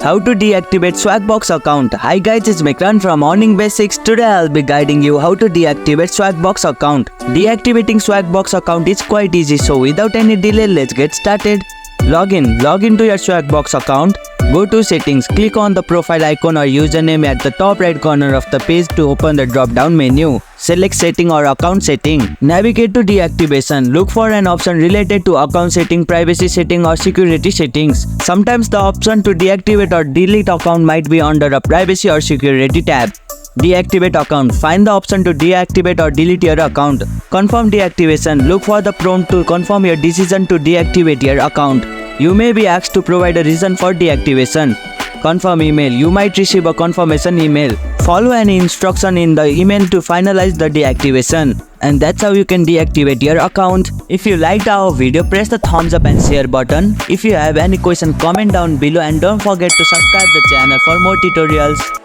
How to deactivate Swagbucks account. Hi guys, it's Mikran from Morning Basics. Today I'll be guiding you how to deactivate Swagbucks account. Deactivating Swagbucks account is quite easy, so without any delay, let's get started. Log into your Swagbucks account. Go to settings, click on the profile icon or username at the top right corner of the page to open the drop down menu. Select setting or account setting. Navigate to deactivation. Look for an option related to account setting, privacy setting or security settings. Sometimes the option to deactivate or delete account might be under a privacy or security tab. Deactivate account. Find the option to deactivate or delete your account. Confirm deactivation. Look for the prompt to confirm your decision to deactivate your account. You may be asked to provide a reason for deactivation. Confirm email. You might receive a confirmation email. Follow any instruction in the email to finalize the deactivation. And that's how you can deactivate your account. If you liked our video, press the thumbs up and share button. If you have any question, comment down below and don't forget to subscribe the channel for more tutorials.